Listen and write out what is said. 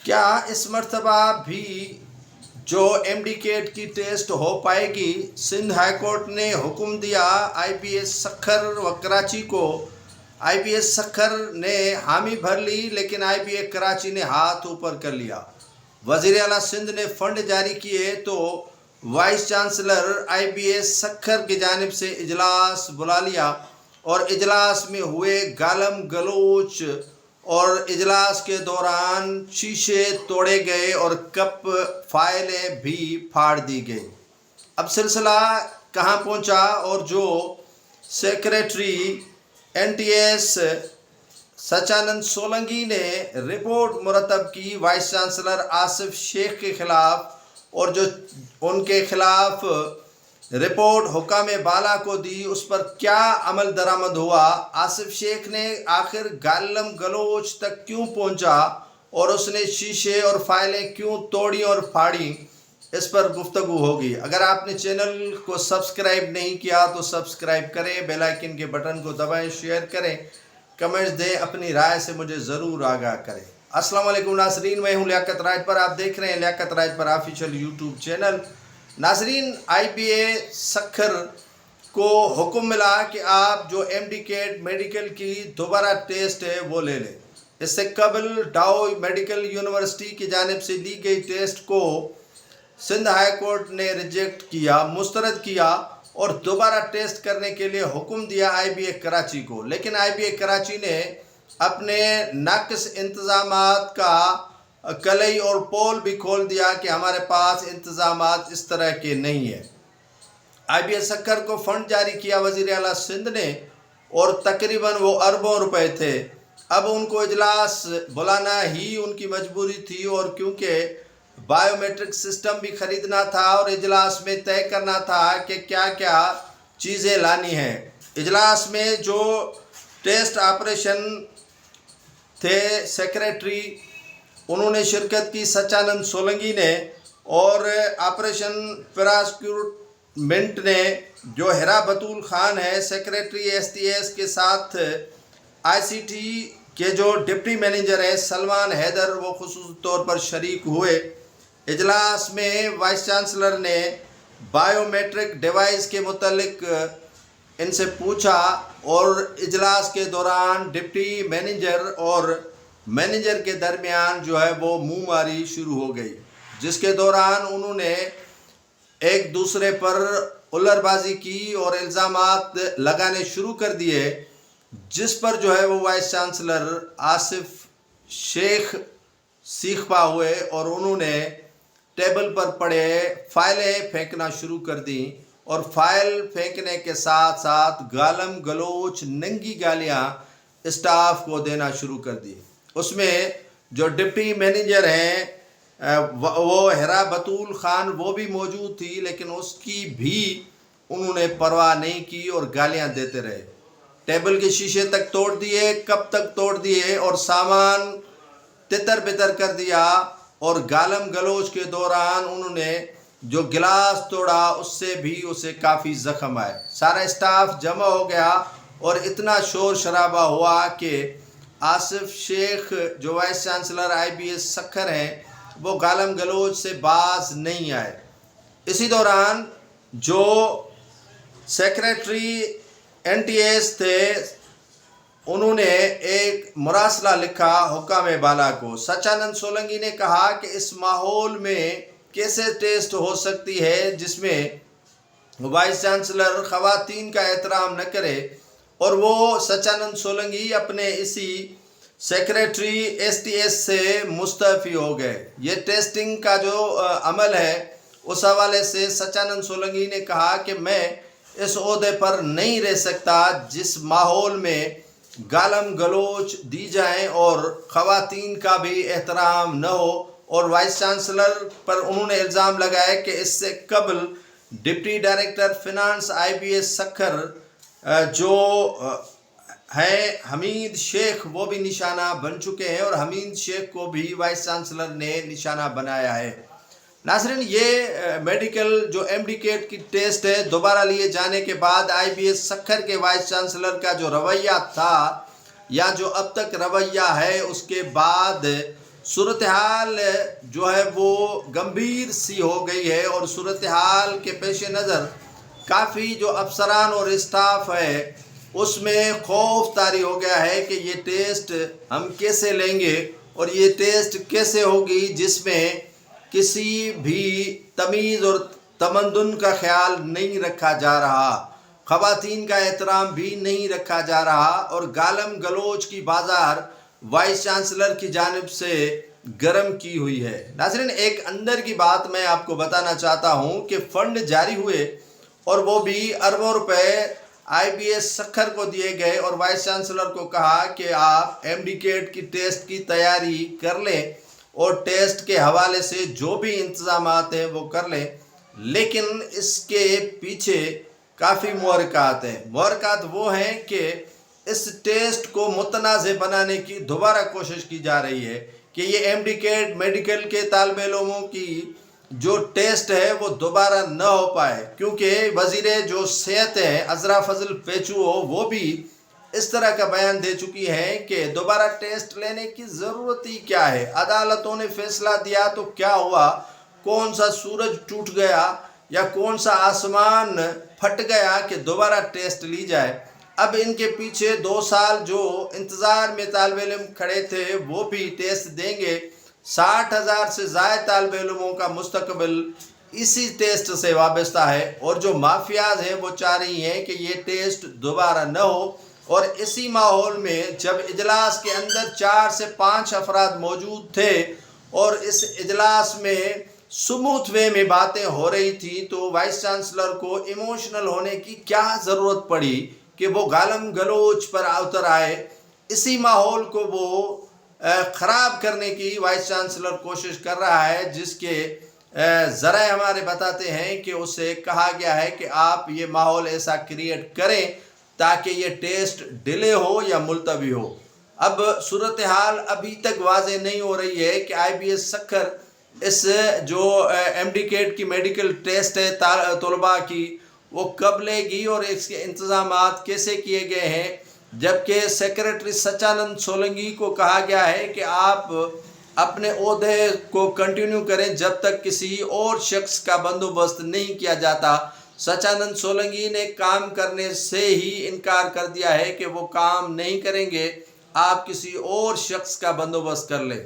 क्या इस मर्तबा भी जो एमडीकेट की टेस्ट हो पाएगी? सिंध हाई कोर्ट ने हुक्म दिया आईपीएस सक्खर व कराची को। आईपीएस सक्खर ने हामी भर ली, लेकिन आईपीएस कराची ने हाथ ऊपर कर लिया। वज़ीर आला सिंध ने फंड जारी किए तो वाइस चांसलर आईपीएस सक्खर की जानिब से इजलास बुला लिया और इजलास में हुए गालम गलोच और इजलास के दौरान शीशे तोड़े गए और कप फाइलें भी फाड़ दी गई। अब सिलसिला कहाँ पहुँचा और जो सेक्रेटरी एनटीएस सचानंद सोलंकी ने रिपोर्ट मुरतब की वाइस चांसलर आसिफ शेख के खिलाफ और जो उनके खिलाफ रिपोर्ट हुकाम बाला को दी, उस पर क्या अमल दरामद हुआ? आसिफ शेख ने आखिर गालम गलोच तक क्यों पहुंचा और उसने शीशे और फाइलें क्यों तोड़ी और फाड़ी? इस पर गुफ्तगू होगी। अगर आपने चैनल को सब्सक्राइब नहीं किया तो सब्सक्राइब करें, बेल आइकन के बटन को दबाएं, शेयर करें, कमेंट्स दें, अपनी राय से मुझे ज़रूर आगाह करें। अस्सलाम वालेकुम नाज़रीन, मैं हूँ लियाकत राजपर। आप देख रहे हैं Liaquat Rajpar official YouTube channel. नाज़रीन, आईपीएस सक्खर को हुक्म मिला कि आप जो एमडीकेट मेडिकल की दोबारा टेस्ट है वो ले लें। इससे कबल डाउ मेडिकल यूनिवर्सिटी की जानिब से ली गई टेस्ट को सिंध हाई कोर्ट ने रिजेक्ट किया, मुस्तरद किया और दोबारा टेस्ट करने के लिए हुक्म दिया आईबीए कराची को। लेकिन आईबीए कराची ने अपने नाक़िस इंतज़ामात का कलई और पोल भी खोल दिया कि हमारे पास इंतज़ामात इस तरह के नहीं है। आईबीएस सक्खर को फ़ंड जारी किया वज़ीर आला सिंध ने और तकरीबन वो अरबों रुपए थे। अब उनको इजलास बुलाना ही उनकी मजबूरी थी और क्योंकि बायोमेट्रिक सिस्टम भी ख़रीदना था और इजलास में तय करना था कि क्या क्या चीज़ें लानी हैं। इजलास में जो टेस्ट ऑपरेशन थे सेक्रेटरी, उन्होंने शिरकत की सचानंद सोलंकी ने, और ऑपरेशन प्रोसिक्यूटमेंट ने जो हिरा बतूल खान है सेक्रेटरी एसटीएस के साथ आईसीटी के जो डिप्टी मैनेजर हैं सलमान हैदर, वो खुसूसी तौर पर शरीक हुए। इजलास में वाइस चांसलर ने बायोमेट्रिक डिवाइस के मुतल्लिक इनसे पूछा और इजलास के दौरान डिप्टी मैनेजर और मैनेजर के दरमियान जो है वो मुँह मारी शुरू हो गई, जिसके दौरान उन्होंने एक दूसरे पर उल्लरबाजी की और इल्ज़ामात लगाने शुरू कर दिए, जिस पर जो है वो वाइस चांसलर आसिफ शेख सीखपा हुए और उन्होंने टेबल पर पड़े फाइलें फेंकना शुरू कर दी और फाइल फेंकने के साथ साथ गालम गलोच नंगी गालियाँ स्टाफ को देना शुरू कर दी। उसमें जो डिप्टी मैनेजर हैं वो हिरा बतूल खान वो भी मौजूद थी, लेकिन उसकी भी उन्होंने परवाह नहीं की और गालियाँ देते रहे। टेबल के शीशे तक तोड़ दिए, कप तक तोड़ दिए और सामान तितर बितर कर दिया और गालम गलोच के दौरान उन्होंने जो गिलास तोड़ा उससे भी उसे काफ़ी ज़ख्म आए। सारा स्टाफ जमा हो गया और इतना शोर शराबा हुआ कि आसिफ शेख जो वाइस चांसलर आईबीएस सक्खर हैं वो गालम गलोच से बाज नहीं आए। इसी दौरान जो सेक्रेटरी एनटीएस थे उन्होंने एक मुरासला लिखा हुकाम बाला को। सचानंद सोलंकी ने कहा कि इस माहौल में कैसे टेस्ट हो सकती है जिसमें वाइस चांसलर ख़वातीन का एहतराम न करे, और वो सचानंद सोलंकी अपने इसी सेक्रेटरी एसटीएस से मुस्तफ़ी हो गए। ये टेस्टिंग का जो अमल है उस हवाले से सचानंद सोलंकी ने कहा कि मैं इस ओहदे पर नहीं रह सकता जिस माहौल में गालम गलोच दी जाएं और ख़वातीन का भी एहतराम न हो। और वाइस चांसलर पर उन्होंने इल्ज़ाम लगाया कि इससे कबल deputy director finance IBS Sukkur जो हैं हमीद शेख वो भी निशाना बन चुके हैं और हमीद शेख को भी वाइस चांसलर ने निशाना बनाया है। नाज़रीन, ये मेडिकल जो एमडीकेट की टेस्ट है दोबारा लिए जाने के बाद आईबीएस सक्खर के वाइस चांसलर का जो रवैया था या जो अब तक रवैया है, उसके बाद صورتحال جو ہے وہ گمبھیر سی ہو گئی ہے، اور صورتحال کے پیش نظر کافی جو افسران اور اسٹاف ہے اس میں خوف طاری ہو گیا ہے کہ یہ ٹیسٹ ہم کیسے لیں گے اور یہ ٹیسٹ کیسے ہوگی جس میں کسی بھی تمیز اور تمدن کا خیال نہیں رکھا جا رہا، خواتین کا احترام بھی نہیں رکھا جا رہا، اور گالم گلوچ کی بازار وائس چانسلر کی جانب سے گرم کی ہوئی ہے۔ ناظرین، ایک اندر کی بات میں آپ کو بتانا چاہتا ہوں کہ فنڈ جاری ہوئے اور وہ بھی اربوں روپے IBS سکھر کو دیے گئے، اور وائس چانسلر کو کہا کہ آپ MD-CAT کی ٹیسٹ کی تیاری کر لیں اور ٹیسٹ کے حوالے سے جو بھی انتظامات ہیں وہ کر لیں، لیکن اس کے پیچھے کافی محرکات ہیں۔ محرکات وہ ہیں کہ اس ٹیسٹ کو متنازع بنانے کی دوبارہ کوشش کی جا رہی ہے کہ یہ MD-CAT میڈیکل کے طالب علموں کی جو ٹیسٹ ہے وہ دوبارہ نہ ہو پائے، کیونکہ وزیر جو صحت ہیں عذرا فضل پیچو وہ بھی اس طرح کا بیان دے چکی ہیں کہ دوبارہ ٹیسٹ لینے کی ضرورت ہی کیا ہے، عدالتوں نے فیصلہ دیا تو کیا ہوا، کون سا سورج ٹوٹ گیا یا کون سا آسمان پھٹ گیا کہ دوبارہ ٹیسٹ لی جائے۔ اب ان کے پیچھے 2 سال جو انتظار میں طالب علم کھڑے تھے وہ بھی ٹیسٹ دیں گے۔ 60,000 سے زائد طالب علموں کا مستقبل اسی ٹیسٹ سے وابستہ ہے، اور جو مافیاز ہیں وہ چاہ رہی ہیں کہ یہ ٹیسٹ دوبارہ نہ ہو، اور اسی ماحول میں جب اجلاس کے اندر 4 سے 5 افراد موجود تھے اور اس اجلاس میں سموتھ وے میں باتیں ہو رہی تھی، تو وائس چانسلر کو ایموشنل ہونے کی کیا ضرورت پڑی کہ وہ گالم گلوچ پر اتر آئے۔ اسی ماحول کو وہ خراب کرنے کی وائس چانسلر کوشش کر رہا ہے، جس کے ذرائع ہمارے بتاتے ہیں کہ اسے کہا گیا ہے کہ آپ یہ ماحول ایسا کریٹ کریں تاکہ یہ ٹیسٹ ڈیلے ہو یا ملتوی ہو۔ اب صورتحال ابھی تک واضح نہیں ہو رہی ہے کہ IBS سکھر اس جو MD-CAT کی میڈیکل ٹیسٹ ہے طلباء کی وہ کب لے گی اور اس کے انتظامات کیسے کیے گئے ہیں، جبکہ سیکریٹری سچانند سولنگی کو کہا گیا ہے کہ آپ اپنے عہدے کو کنٹینیو کریں جب تک کسی اور شخص کا بندوبست نہیں کیا جاتا۔ سچانند سولنگی نے کام کرنے سے ہی انکار کر دیا ہے کہ وہ کام نہیں کریں گے، آپ کسی اور شخص کا بندوبست کر لیں۔